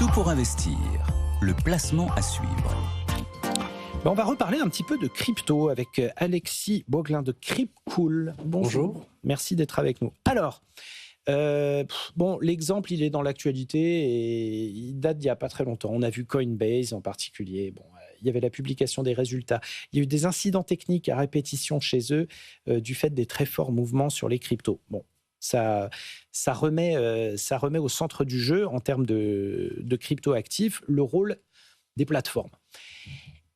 Tout pour investir, le placement à suivre. On va reparler un petit peu de crypto avec Alexis Bauglin de Crypcool. Bonjour. Merci d'être avec nous. Alors, l'exemple, il est dans l'actualité et il date d'il n'y a pas très longtemps. On a vu Coinbase en particulier. Il y avait la publication des résultats. Il y a eu des incidents techniques à répétition chez eux du fait des très forts mouvements sur les cryptos. Ça remet au centre du jeu, en termes de crypto-actifs, le rôle des plateformes.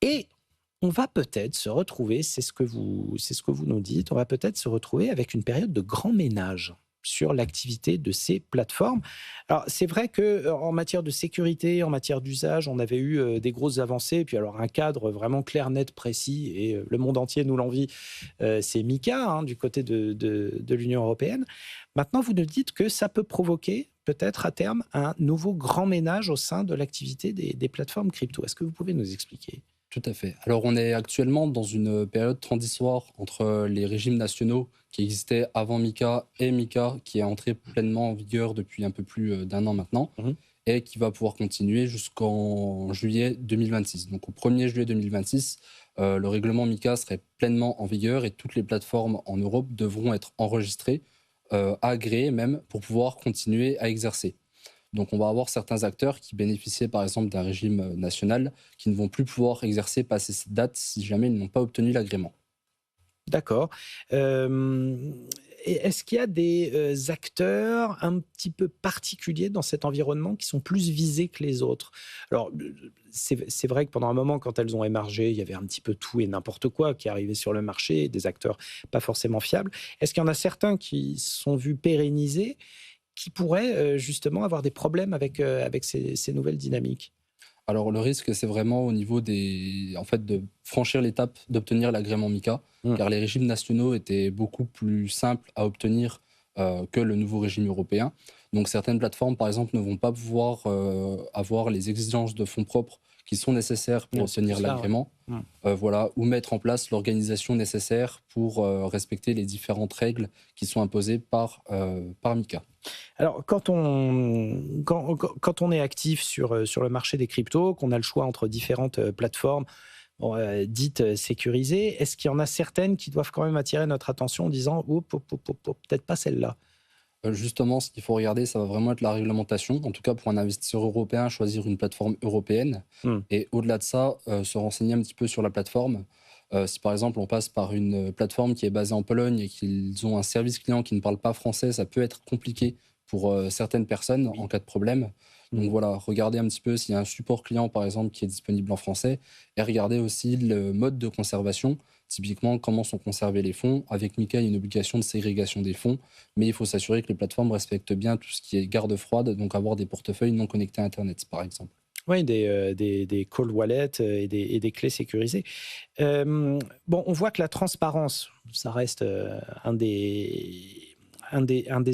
Et on va peut-être se retrouver, c'est ce que vous nous dites, on va peut-être se retrouver avec une période de grand ménage sur l'activité de ces plateformes. Alors, c'est vrai qu'en matière de sécurité, en matière d'usage, on avait eu des grosses avancées, et puis alors un cadre vraiment clair, net, précis, et le monde entier nous l'envie, c'est MiCA, du côté de l'Union européenne. Maintenant, vous nous dites que ça peut provoquer peut-être à terme un nouveau grand ménage au sein de l'activité des plateformes crypto. Est-ce que vous pouvez nous expliquer ? Tout à fait. Alors, on est actuellement dans une période transitoire entre les régimes nationaux qui existaient avant MiCA et MiCA, qui est entré pleinement en vigueur depuis un peu plus d'un an maintenant, et qui va pouvoir continuer jusqu'en juillet 2026. Donc, au 1er juillet 2026, le règlement MiCA serait pleinement en vigueur et toutes les plateformes en Europe devront être enregistrées, agréées même, pour pouvoir continuer à exercer. Donc, on va avoir certains acteurs qui bénéficiaient, par exemple, d'un régime national, qui ne vont plus pouvoir exercer passé cette date si jamais ils n'ont pas obtenu l'agrément. D'accord. Est-ce qu'il y a des acteurs un petit peu particuliers dans cet environnement qui sont plus visés que les autres ? Alors, c'est vrai que pendant un moment, quand elles ont émergé, il y avait un petit peu tout et n'importe quoi qui arrivait sur le marché, des acteurs pas forcément fiables. Est-ce qu'il y en a certains qui sont vus pérenniser, qui pourraient justement avoir des problèmes avec ces nouvelles dynamiques ? Alors, le risque, c'est vraiment au niveau de franchir l'étape d'obtenir l'agrément MiCA, car les régimes nationaux étaient beaucoup plus simples à obtenir que le nouveau régime européen. Donc, certaines plateformes, par exemple, ne vont pas pouvoir avoir les exigences de fonds propres qui sont nécessaires pour obtenir l'agrément, ou mettre en place l'organisation nécessaire pour respecter les différentes règles qui sont imposées par MiCA. Alors, quand on est actif sur le marché des cryptos, qu'on a le choix entre différentes plateformes dites sécurisées, est-ce qu'il y en a certaines qui doivent quand même attirer notre attention en disant « peut-être pas celle-là ». Justement, ce qu'il faut regarder, ça va vraiment être la réglementation. En tout cas, pour un investisseur européen, choisir une plateforme européenne. Et au-delà de ça, se renseigner un petit peu sur la plateforme. Si par exemple, on passe par une plateforme qui est basée en Pologne et qu'ils ont un service client qui ne parle pas français, ça peut être compliqué pour certaines personnes en cas de problème. Donc voilà, regardez un petit peu s'il y a un support client, par exemple, qui est disponible en français, et regardez aussi le mode de conservation, typiquement comment sont conservés les fonds. Avec MiCA, il y a une obligation de ségrégation des fonds, mais il faut s'assurer que les plateformes respectent bien tout ce qui est garde froide, donc avoir des portefeuilles non connectés à Internet, par exemple. Oui, des cold wallets et des clés sécurisées. On voit que la transparence, ça reste un des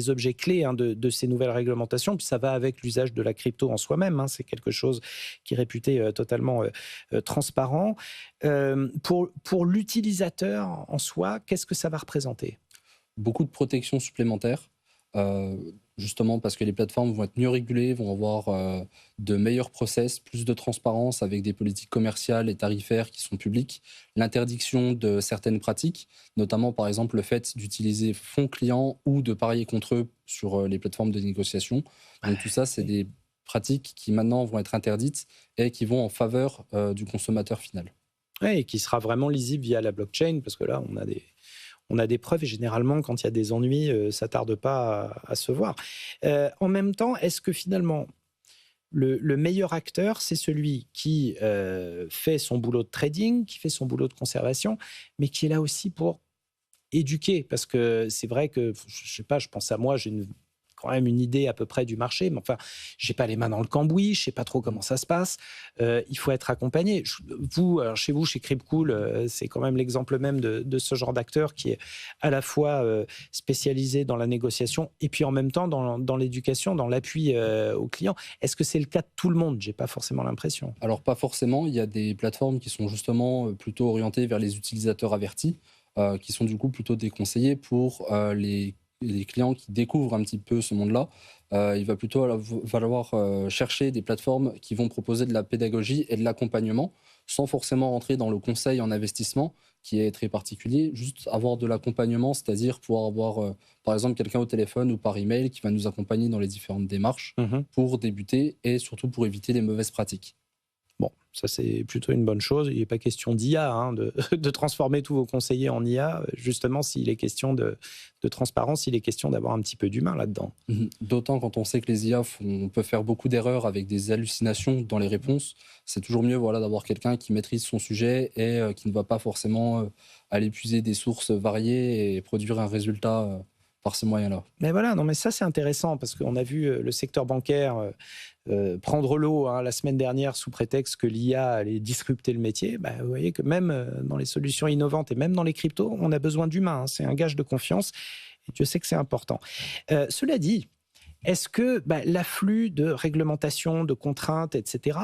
objets clés de ces nouvelles réglementations, puis ça va avec l'usage de la crypto en soi-même. C'est quelque chose qui est réputé totalement transparent. Pour l'utilisateur en soi, qu'est-ce que ça va représenter ? Beaucoup de protections supplémentaires, justement parce que les plateformes vont être mieux régulées, vont avoir de meilleurs process, plus de transparence avec des politiques commerciales et tarifaires qui sont publiques, l'interdiction de certaines pratiques, notamment par exemple le fait d'utiliser fonds clients ou de parier contre eux sur les plateformes de négociation. Donc tout ça, c'est des pratiques qui maintenant vont être interdites et qui vont en faveur du consommateur final. Oui, et qui sera vraiment lisible via la blockchain, parce que là, on a des preuves et généralement, quand il y a des ennuis, ça ne tarde pas à se voir. En même temps, est-ce que finalement, le meilleur acteur, c'est celui qui fait son boulot de trading, qui fait son boulot de conservation, mais qui est là aussi pour éduquer ? Parce que c'est vrai que, je ne sais pas, je pense à moi, j'ai quand même une idée à peu près du marché, mais enfin, je n'ai pas les mains dans le cambouis, je ne sais pas trop comment ça se passe. Il faut être accompagné. Chez vous, chez Crypcool, c'est quand même l'exemple même de ce genre d'acteur qui est à la fois spécialisé dans la négociation et puis en même temps dans l'éducation, dans l'appui aux clients. Est-ce que c'est le cas de tout le monde ? Je n'ai pas forcément l'impression. Alors, pas forcément. Il y a des plateformes qui sont justement plutôt orientées vers les utilisateurs avertis, qui sont du coup plutôt des conseillers pour les clients qui découvrent un petit peu ce monde-là. Il va plutôt falloir chercher des plateformes qui vont proposer de la pédagogie et de l'accompagnement, sans forcément rentrer dans le conseil en investissement, qui est très particulier, juste avoir de l'accompagnement, c'est-à-dire pouvoir avoir, par exemple, quelqu'un au téléphone ou par email qui va nous accompagner dans les différentes démarches pour débuter et surtout pour éviter les mauvaises pratiques. Bon, ça c'est plutôt une bonne chose. Il n'est pas question d'IA, de transformer tous vos conseillers en IA. Justement, s'il est question de transparence, il est question d'avoir un petit peu d'humain là-dedans. D'autant quand on sait que les IA, on peut faire beaucoup d'erreurs avec des hallucinations dans les réponses. C'est toujours mieux d'avoir quelqu'un qui maîtrise son sujet et qui ne va pas forcément aller puiser des sources variées et produire un résultat par ces moyens-là. Mais voilà, non, mais ça c'est intéressant parce qu'on a vu le secteur bancaire prendre l'eau la semaine dernière sous prétexte que l'IA allait disrupter le métier. Vous voyez que même dans les solutions innovantes et même dans les cryptos, on a besoin d'humains. C'est un gage de confiance et Dieu sait que c'est important. Cela dit, est-ce que l'afflux de réglementations, de contraintes, etc.,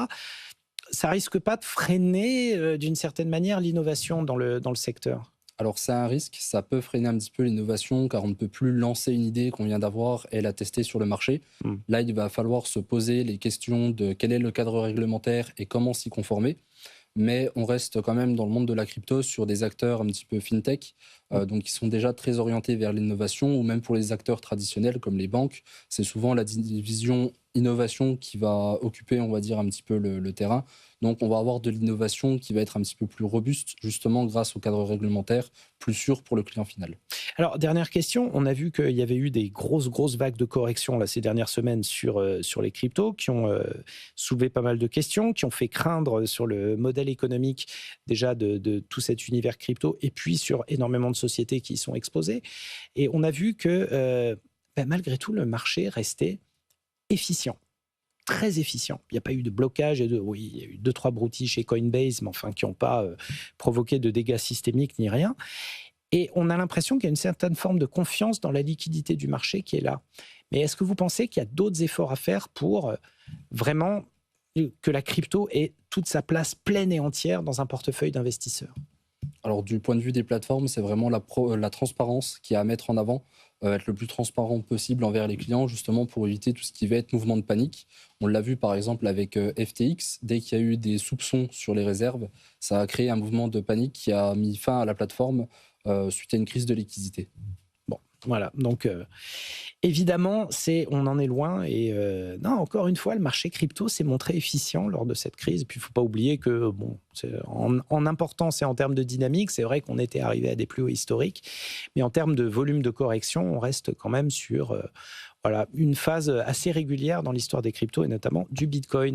ça risque pas de freiner d'une certaine manière l'innovation dans le secteur ? Alors c'est un risque, ça peut freiner un petit peu l'innovation car on ne peut plus lancer une idée qu'on vient d'avoir et la tester sur le marché. Là, il va falloir se poser les questions de quel est le cadre réglementaire et comment s'y conformer. Mais on reste quand même dans le monde de la crypto sur des acteurs un petit peu fintech, donc qui sont déjà très orientés vers l'innovation, ou même pour les acteurs traditionnels comme les banques, c'est souvent la division innovation qui va occuper, on va dire, un petit peu le terrain. Donc on va avoir de l'innovation qui va être un petit peu plus robuste, justement grâce au cadre réglementaire, plus sûr pour le client final. Alors, dernière question, on a vu qu'il y avait eu des grosses vagues de corrections là, ces dernières semaines sur les cryptos qui ont soulevé pas mal de questions, qui ont fait craindre sur le modèle économique déjà de tout cet univers crypto et puis sur énormément de sociétés qui y sont exposées. Et on a vu que malgré tout, le marché restait efficient. Très efficient. Il n'y a pas eu de blocage. Oui, il y a eu 2-3 broutilles chez Coinbase, mais enfin qui n'ont pas provoqué de dégâts systémiques ni rien. Et on a l'impression qu'il y a une certaine forme de confiance dans la liquidité du marché qui est là. Mais est-ce que vous pensez qu'il y a d'autres efforts à faire pour vraiment que la crypto ait toute sa place pleine et entière dans un portefeuille d'investisseurs ? Alors du point de vue des plateformes, c'est vraiment la transparence qui est à mettre en avant, être le plus transparent possible envers les clients, justement pour éviter tout ce qui va être mouvement de panique. On l'a vu par exemple avec FTX, dès qu'il y a eu des soupçons sur les réserves, ça a créé un mouvement de panique qui a mis fin à la plateforme suite à une crise de liquidité. Bon, voilà, donc évidemment, on en est loin et non, encore une fois, le marché crypto s'est montré efficient lors de cette crise. Et puis, il ne faut pas oublier que, en importance et en termes de dynamique, c'est vrai qu'on était arrivé à des plus hauts historiques, mais en termes de volume de correction, on reste quand même sur une phase assez régulière dans l'histoire des cryptos et notamment du Bitcoin.